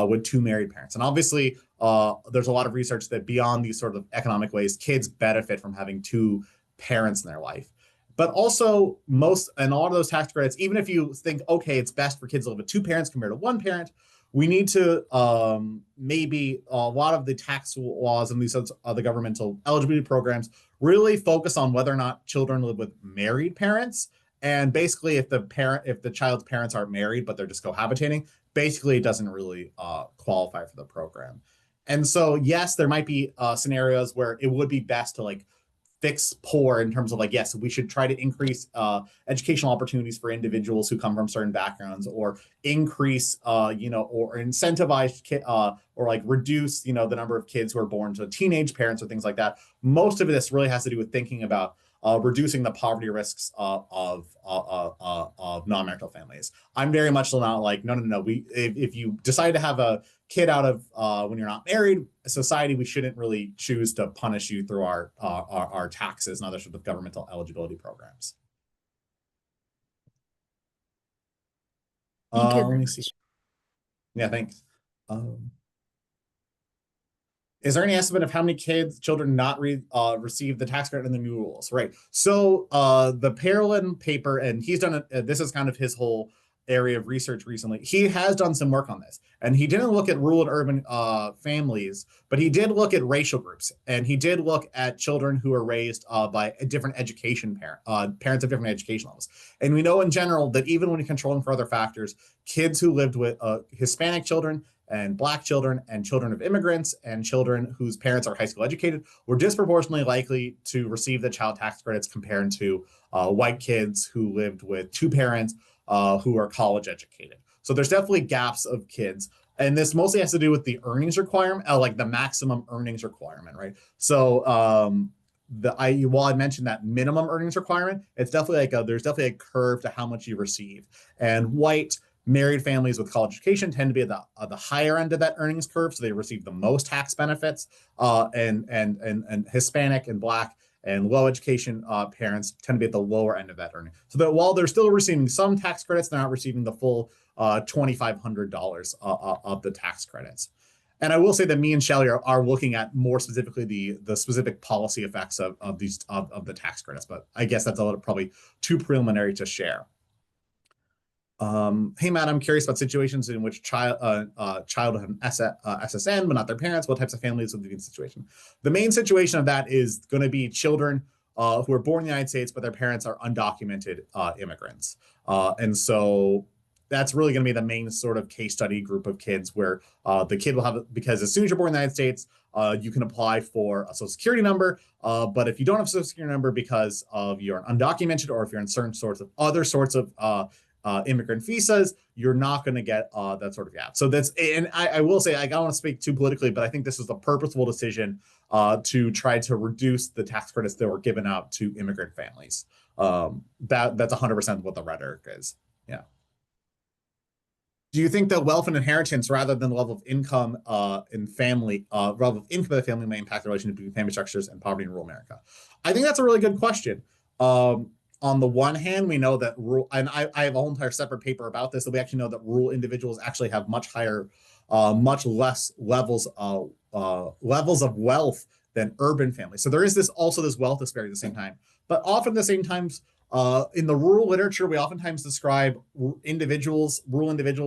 with two married parents. And obviously, there's a lot of research that beyond these sort of economic ways, kids benefit from having two parents in their life. But also a lot of those tax credits, even if you think, okay, it's best for kids to live with two parents compared to one parent, we need to maybe a lot of the tax laws and these other governmental eligibility programs really focus on whether or not children live with married parents. And basically, if the child's parents aren't married, but they're just cohabitating, basically it doesn't really qualify for the program. And so, yes, there might be scenarios where it would be best to like fix poor in terms of like, yes, we should try to increase educational opportunities for individuals who come from certain backgrounds, or increase, or incentivize or like reduce, the number of kids who are born to teenage parents or things like that. Most of this really has to do with thinking about reducing the poverty risks of non-marital families. I'm very much not like, no. If you decide to have a kid out of when you're not married, society, we shouldn't really choose to punish you through our taxes and other sort of governmental eligibility programs. Thank you. Let me see. Yeah, thanks. Is there any estimate of how many children not receive the tax credit in the new rules? Right. So the Perlin paper, and he's done this is kind of his whole area of research recently. He has done some work on this, and he didn't look at rural and urban families, but he did look at racial groups, and he did look at children who are raised by a different education parents of different education levels. And we know in general that even when controlling for other factors, kids who lived with Hispanic children and Black children and children of immigrants and children whose parents are high school educated were disproportionately likely to receive the child tax credits compared to white kids who lived with two parents who are college educated. So there's definitely gaps of kids. And this mostly has to do with the earnings requirement, like the maximum earnings requirement, right? So while I mentioned that minimum earnings requirement, it's definitely like there's definitely a curve to how much you receive. And white married families with college education tend to be at the higher end of that earnings curve, so they receive the most tax benefits. And Hispanic and Black and low education parents tend to be at the lower end of that earning. So that while they're still receiving some tax credits, they're not receiving the full $2,500 of the tax credits. And I will say that me and Shelley are looking at more specifically the specific policy effects of the tax credits, but I guess that's probably too preliminary to share. Hey Matt, I'm curious about situations in which child will have an SSN but not their parents. What types of families would be in the situation? The main situation of that is going to be children who are born in the United States, but their parents are undocumented immigrants. And so that's really going to be the main sort of case study group of kids where the kid will have, because as soon as you're born in the United States, you can apply for a social security number. But if you don't have a social security number because of you're undocumented, or if you're in certain sorts of other sorts of immigrant visas, you're not going to get that sort of gap. So that's, and I will say, I don't want to speak too politically, but I think this was a purposeful decision to try to reduce the tax credits that were given out to immigrant families. That's 100% what the rhetoric is. Yeah. Do you think that wealth and inheritance, rather than the level of income in family, level of income of the family, may impact the relationship between family structures and poverty in rural America? I think that's a really good question. On the one hand, we know that rural, and I have a whole entire separate paper about this, that we actually know that rural individuals actually have much higher, much less levels of wealth than urban families. So there is this wealth disparity at the same time. But often at the same times, in the rural literature, we oftentimes describe rural individuals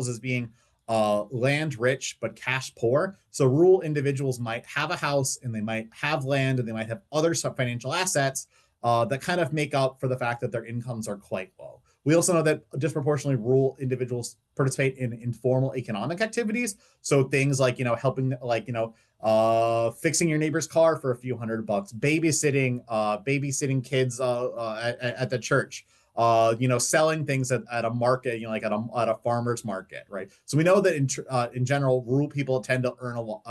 as being land rich but cash poor. So rural individuals might have a house, and they might have land, and they might have other financial assets that kind of make up for the fact that their incomes are quite low. We also know that disproportionately rural individuals participate in informal economic activities. So things like, helping, fixing your neighbor's car for a few $100, babysitting kids at the church, selling things at a market, like at a farmer's market, right? So we know that in general, rural people tend to earn a lot.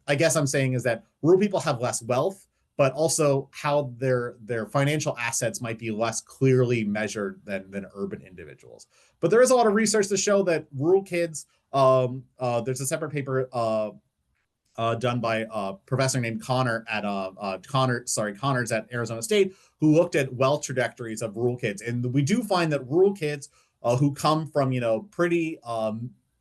I guess I'm saying is that rural people have less wealth, but also how their financial assets might be less clearly measured than urban individuals. But there is a lot of research to show that rural kids, there's a separate paper done by a professor named Connors at Arizona State, who looked at wealth trajectories of rural kids. And we do find that rural kids who come from, pretty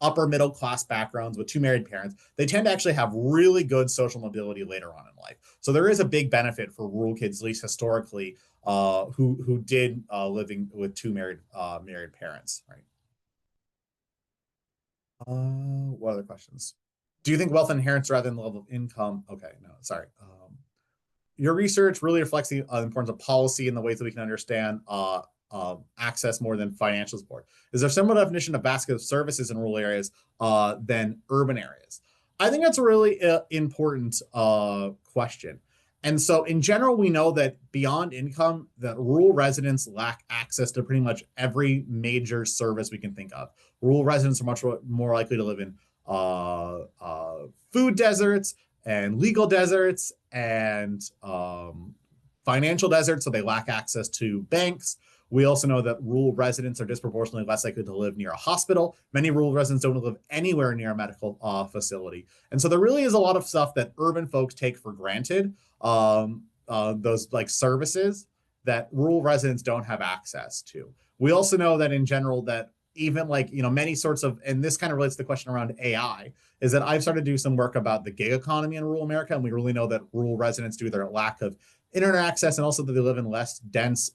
upper middle class backgrounds with two married parents, they tend to actually have really good social mobility later on in life. So there is a big benefit for rural kids, at least historically, who did living with two married parents, right? What other questions? Do you think wealth inherits rather than the level of income? Okay, no, sorry. Your research really reflects the importance of policy and the ways that we can understand access more than financial support. Is there similar definition of basket of services in rural areas than urban areas? I think that's a really important question. And so in general, we know that beyond income, that rural residents lack access to pretty much every major service we can think of. Rural residents are much more likely to live in food deserts and legal deserts and financial deserts, so they lack access to banks. We also know that rural residents are disproportionately less likely to live near a hospital. Many rural residents don't live anywhere near a medical facility. And so there really is a lot of stuff that urban folks take for granted, those like services that rural residents don't have access to. We also know that in general that even many sorts of, and this kind of relates to the question around AI, is that I've started to do some work about the gig economy in rural America. And we really know that rural residents, due to their lack of internet access and also that they live in less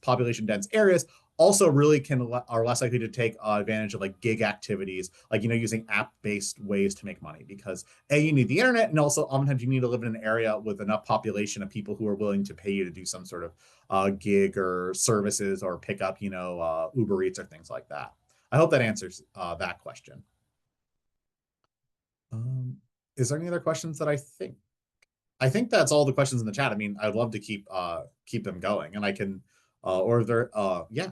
population dense areas, also really are less likely to take advantage of gig activities, using app-based ways to make money, because you need the internet, and also oftentimes you need to live in an area with enough population of people who are willing to pay you to do some sort of gig or services or pick up, Uber Eats or things like that. I hope that answers that question. Is there any other questions that I think that's all the questions in the chat. I mean, I'd love to keep them going, and I can, or there, yeah.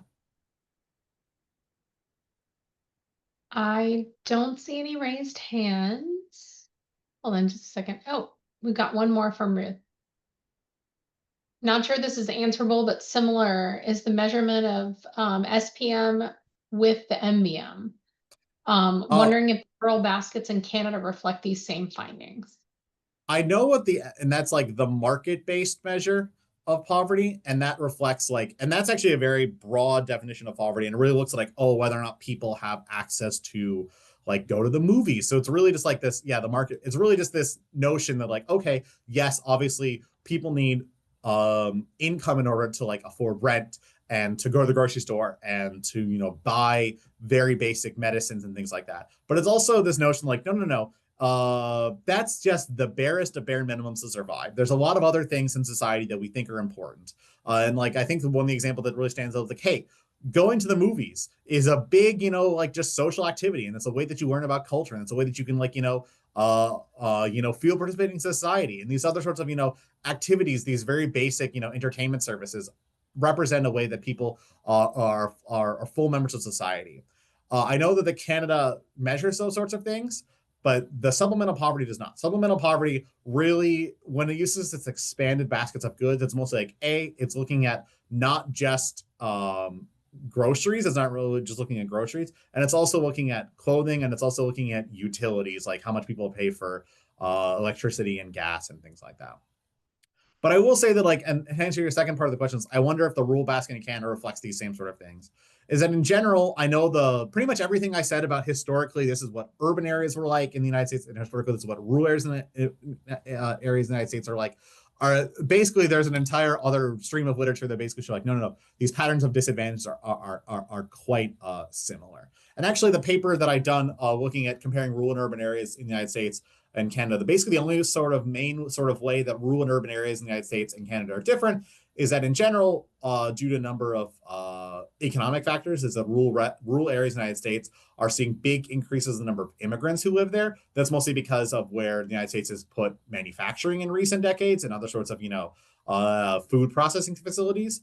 I don't see any raised hands. Hold on just a second. Oh, we got one more from Ruth. Not sure this is answerable, but similar is the measurement of SPM with the MBM. Wondering if rural baskets in Canada reflect these same findings. I know and that's the market-based measure of poverty, and that reflects and that's actually a very broad definition of poverty, and it really looks whether or not people have access to go to the movies. So it's really just this, the market, it's really just this notion that okay, yes, obviously people need income in order to afford rent and to go to the grocery store and to buy very basic medicines and things like that. But it's also this notion no, that's just the barest of bare minimums to survive. There's a lot of other things in society that we think are important. And I think one of the example that really stands out is hey, going to the movies is a big, just social activity. And it's a way that you learn about culture. And it's a way that you can feel participating in society, and these other sorts of, activities, these very basic, entertainment services represent a way that people are full members of society. I know that the Canada measures those sorts of things, but the supplemental poverty does not. Supplemental poverty really, when it uses its expanded baskets of goods, it's mostly like it's looking at not just groceries. It's not really just looking at groceries, and it's also looking at clothing, and it's also looking at utilities, like how much people pay for electricity and gas and things like that. But I will say that, like, and to answer your second part of the questions, I wonder if the rural basket in Canada reflects these same sort of things. Is that in general, I know pretty much everything I said about historically, this is what urban areas were like in the United States, and historically, this is what rural areas in the areas in the United States are like. Are basically, there's an entire other stream of literature that basically show like, no, these patterns of disadvantage are quite similar. And actually, the paper that I've done looking at comparing rural and urban areas in the United States and Canada, basically the only sort of main sort of way that rural and urban areas in the United States and Canada are different is that in general, due to a number of economic factors, is that rural areas in the United States are seeing big increases in the number of immigrants who live there. That's mostly because of where the United States has put manufacturing in recent decades and other sorts of, food processing facilities.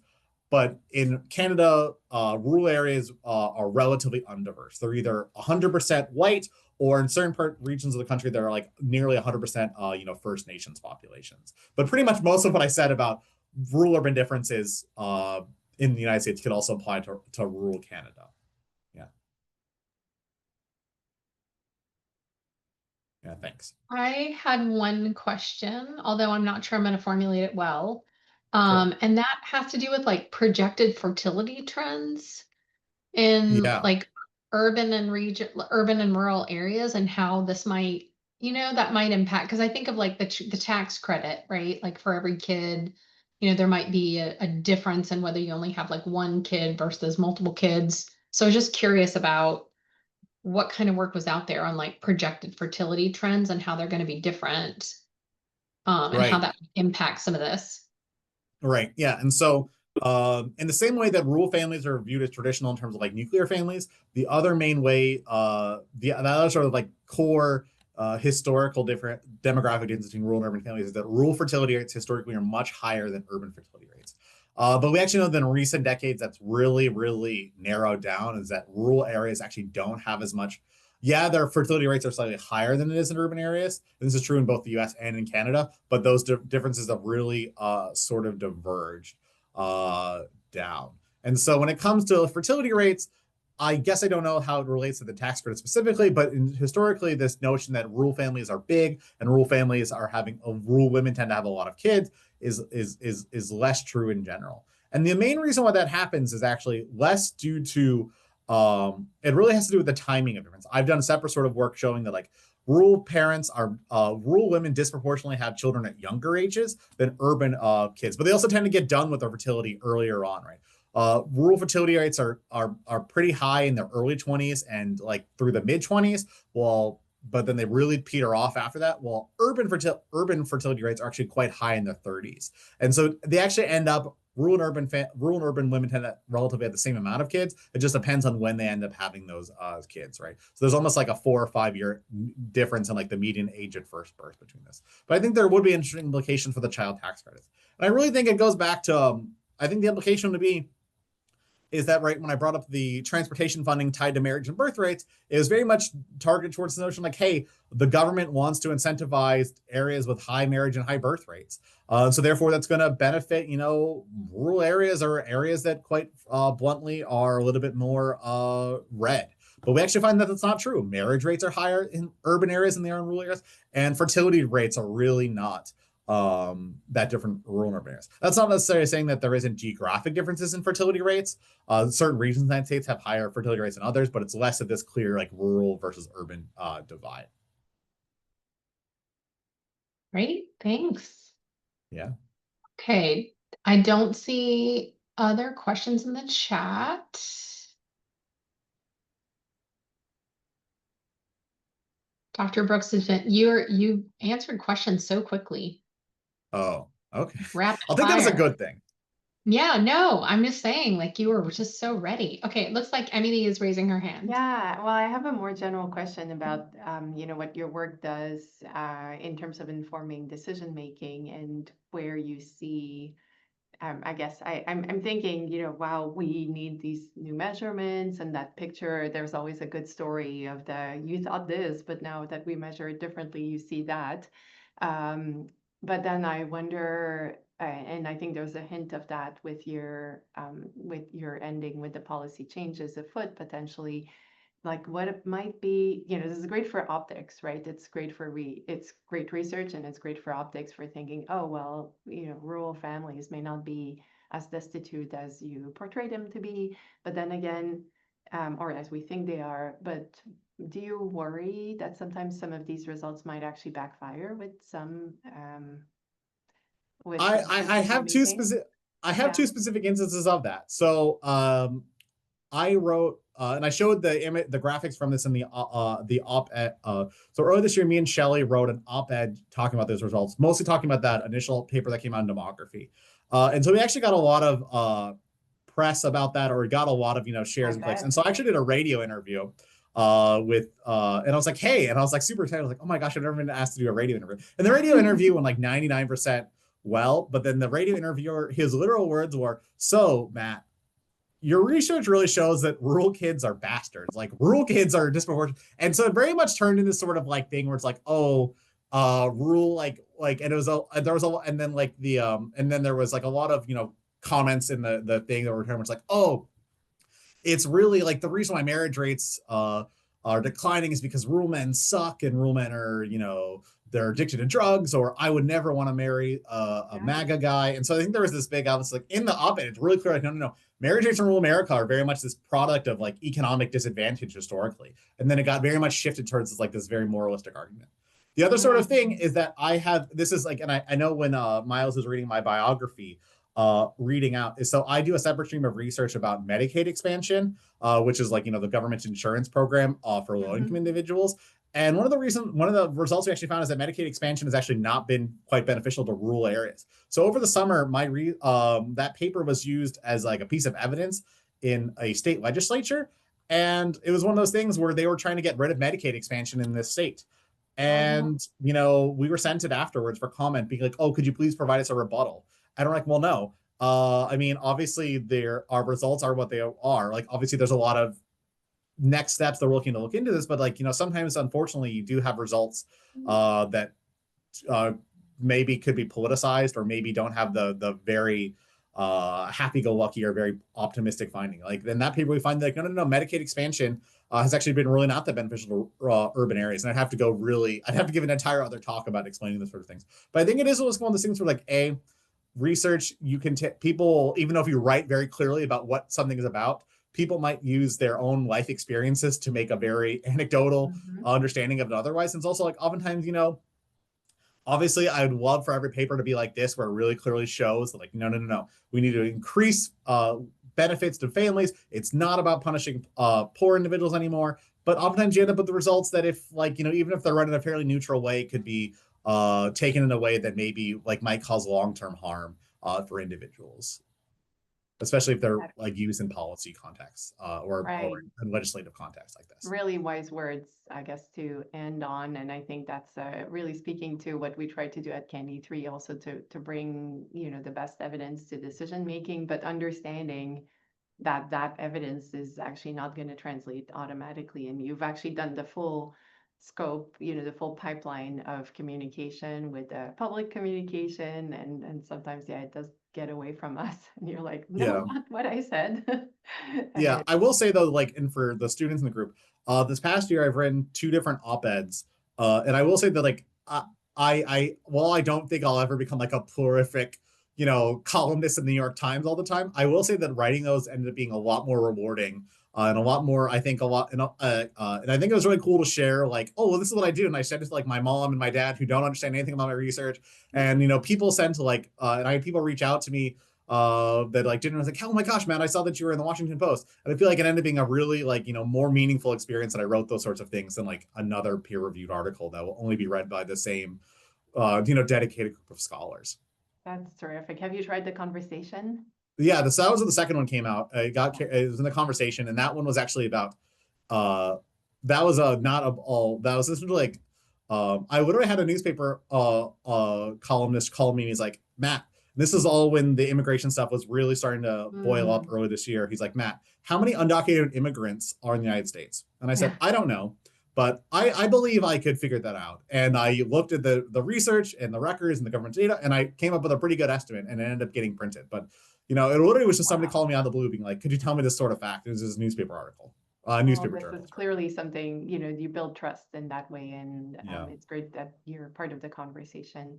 But in Canada, rural areas are relatively undiverse. They're either 100% white, or in certain regions of the country, there are like nearly 100%, First Nations populations. But pretty much most of what I said about rural-urban differences in the United States could also apply to rural Canada. Yeah. Yeah, thanks. I had one question, although I'm not sure I'm going to formulate it well. Sure. And that has to do with like projected fertility trends in Yeah. like urban and rural areas, and how this might, that might impact. Because I think of like the tax credit, right? Like for every kid, there might be a difference in whether you only have like one kid versus multiple kids. So I was just curious about what kind of work was out there on like projected fertility trends and how they're going to be different, and how Right. that impacts some of this. Right. Yeah. And so, in the same way that rural families are viewed as traditional in terms of like nuclear families, the other main way, the other sort of like core historical different demographic difference between rural and urban families is that rural fertility rates historically are much higher than urban fertility rates. But we actually know that in recent decades, that's really, really narrowed down, is that rural areas actually don't have as much. Yeah, their fertility rates are slightly higher than it is in urban areas. And this is true in both the US and in Canada, but those differences have really sort of diverged down. And so when it comes to fertility rates, I guess I don't know how it relates to the tax credit specifically, but historically, this notion that rural families are big and rural families are having rural women tend to have a lot of kids is less true in general. And the main reason why that happens is actually less due to it really has to do with the timing of difference. I've done a separate sort of work showing that like rural women disproportionately have children at younger ages than urban kids, but they also tend to get done with their fertility earlier on, right? Rural fertility rates are pretty high in the early 20s and like through the mid 20s, but then they really peter off after that. While urban fertility rates are actually quite high in the 30s, and so they actually end up rural and urban women tend to relatively have the same amount of kids. It just depends on when they end up having those kids, right? So there's almost like a 4 or 5 year difference in like the median age at first birth between this. But I think there would be an interesting implication for the child tax credits, and I really think it goes back to I think the implication would be is that, right, when I brought up the transportation funding tied to marriage and birth rates, it was very much targeted towards the notion like, hey, the government wants to incentivize areas with high marriage and high birth rates. So therefore, that's going to benefit, rural areas or areas that quite bluntly are a little bit more red. But we actually find that that's not true. Marriage rates are higher in urban areas than they are in rural areas, and fertility rates are really not that different rural and urban areas. That's not necessarily saying that there isn't geographic differences in fertility rates. Certain regions in the United States have higher fertility rates than others, but it's less of this clear like rural versus urban divide. Great, thanks. Yeah. Okay, I don't see other questions in the chat. Dr. Brooks, you answered questions so quickly. Oh, okay. Rapid I'll think that as a fire. good thing. Yeah, no, I'm just saying, like, you were just so ready. Okay, it looks like Emily is raising her hand. Yeah, well, I have a more general question about, what your work does in terms of informing decision making and where you see I guess I'm thinking, wow, we need these new measurements and that picture. There's always a good story of you thought this, but now that we measure it differently, you see that. But then I wonder, and I think there's a hint of that with your ending with the policy changes afoot potentially, like what it might be, this is great for optics, right? It's great it's great research, and it's great for optics for thinking, oh, well, rural families may not be as destitute as you portray them to be, but then again, or as we think they are. But do you worry that sometimes some of these results might actually backfire with some I have two decision-making? specific Yeah. two specific instances of that. So I wrote and I showed the graphics from this in the op-ed. So earlier this year, me and Shelley wrote an op-ed talking about those results, mostly talking about that initial paper that came out in demography. And so we actually got a lot of press about that, or we got a lot of shares and clicks. And so I actually did a radio interview with and I was like, hey, and I was like super excited. I was like, oh my gosh, I've never been asked to do a radio interview. And the radio interview went like 99% well, but then the radio interviewer, his literal words were, so Matt, your research really shows that rural kids are bastards. Like rural kids are disproportionate. And so it very much turned into sort of like thing where it's like, oh, rural, and it was there was a, and then like the and then there was like a lot of comments in the thing that were termed, which like, oh, it's really like the reason why marriage rates are declining is because rural men suck, and rural men are they're addicted to drugs, or I would never want to marry a MAGA guy. And so I think there was this big obviously like in the op-ed, it's really clear like no, marriage rates in rural America are very much this product of like economic disadvantage historically, and then it got very much shifted towards this very moralistic argument. The other sort of thing is that I have, this is like, and I know when Miles is reading my biography, reading out is, so I do a separate stream of research about Medicaid expansion, which is like the government insurance program for low-income individuals. And one of the results we actually found is that Medicaid expansion has actually not been quite beneficial to rural areas. So over the summer, that paper was used as like a piece of evidence in a state legislature, and it was one of those things where they were trying to get rid of Medicaid expansion in this state. And we were sent it afterwards for comment, being like, oh, could you please provide us a rebuttal? And we're like, well, no. I mean, obviously our results are what they are. Like, obviously there's a lot of next steps they're looking to look into this, but like, sometimes unfortunately you do have results that maybe could be politicized, or maybe don't have the very happy-go-lucky or very optimistic finding. Like in that paper, we find that no, Medicaid expansion has actually been really not that beneficial to urban areas. And I'd have to give an entire other talk about explaining this sort of things. But I think it is one of those things where like research, you can people, even though if you write very clearly about what something is about, people might use their own life experiences to make a very anecdotal understanding of it otherwise. And it's also like oftentimes, obviously I would love for every paper to be like this, where it really clearly shows that like, no, we need to increase benefits to families. It's not about punishing poor individuals anymore. But oftentimes you end up with the results that if like, even if they're run in a fairly neutral way, could be taken in a way that maybe like might cause long-term harm for individuals, especially if they're like used in policy contexts or in legislative contexts like this. Really wise words, I guess, to end on. And I think that's really speaking to what we try to do at Candy 3, also to bring, the best evidence to decision making, but understanding that evidence is actually not going to translate automatically. And you've actually done the full scope, the full pipeline of communication with public communication. And sometimes, it does get away from us. And you're like, no, not what I said. Yeah, I will say though, like, and for the students in the group, this past year I've written 2 different op-eds. And I will say that like, while I don't think I'll ever become like a prolific columnist in the New York Times all the time, I will say that writing those ended up being a lot more rewarding and a lot more, I think, and I think it was really cool to share like, oh, well, this is what I do. And I sent it to like my mom and my dad, who don't understand anything about my research. And, people send to like, and I had people reach out to me that like didn't, was like, oh my gosh, man, I saw that you were in the Washington Post. And I feel like it ended up being a really like, more meaningful experience that I wrote those sorts of things than like another peer-reviewed article that will only be read by the same, dedicated group of scholars. That's terrific. Have you tried the conversation? Yeah, that was when the second one came out. It was in the conversation, and that one was actually about that was essentially like I literally had a newspaper columnist call me and he's like, Matt, This is all when the immigration stuff was really starting to boil up early this year. He's like, Matt, how many undocumented immigrants are in the United States? And I said, I don't know, but I believe I could figure that out. And I looked at the research and the records and the government data, and I came up with a pretty good estimate, and it ended up getting printed. But, you know, it literally was just somebody calling me out of the blue being like, could you tell me this sort of fact? It was this newspaper article. Newspaper this journal. is clearly something, you know, you build trust in that way, and Yeah. it's great that you're part of the conversation.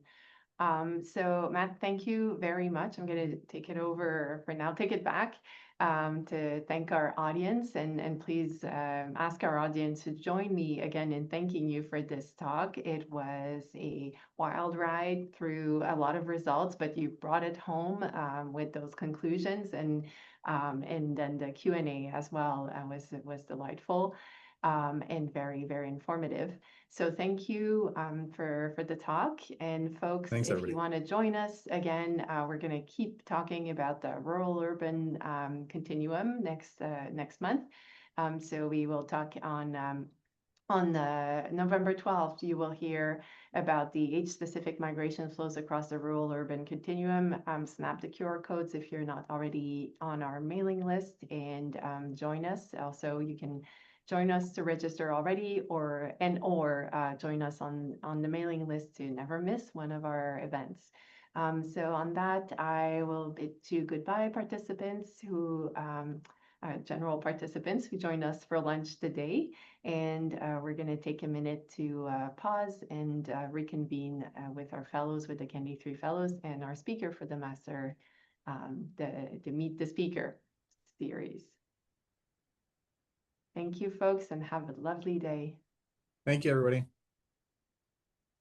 So Matt, thank you very much. I'm going to take it over for now, take it back to thank our audience, and please ask our audience to join me again in thanking you for this talk. It was a wild ride through a lot of results, but you brought it home with those conclusions, and then the Q&A as well was delightful and very, very informative. So thank you for the talk. And folks, Thanks, if everybody. you want to join us again, we're going to keep talking about the rural-urban continuum next month. So we will talk on the November 12th, you will hear about the age-specific migration flows across the rural-urban continuum. Snap the QR codes if you're not already on our mailing list, and join us. Also, you can join us to register already, or join us on the mailing list to never miss one of our events. So on that, I will bid you goodbye, participants who general participants who joined us for lunch today. And we're going to take a minute to pause and reconvene with our fellows, with the Kennedy 3 fellows, and our speaker for the master, the Meet the Speaker series. Thank you, folks, and have a lovely day. Thank you, everybody.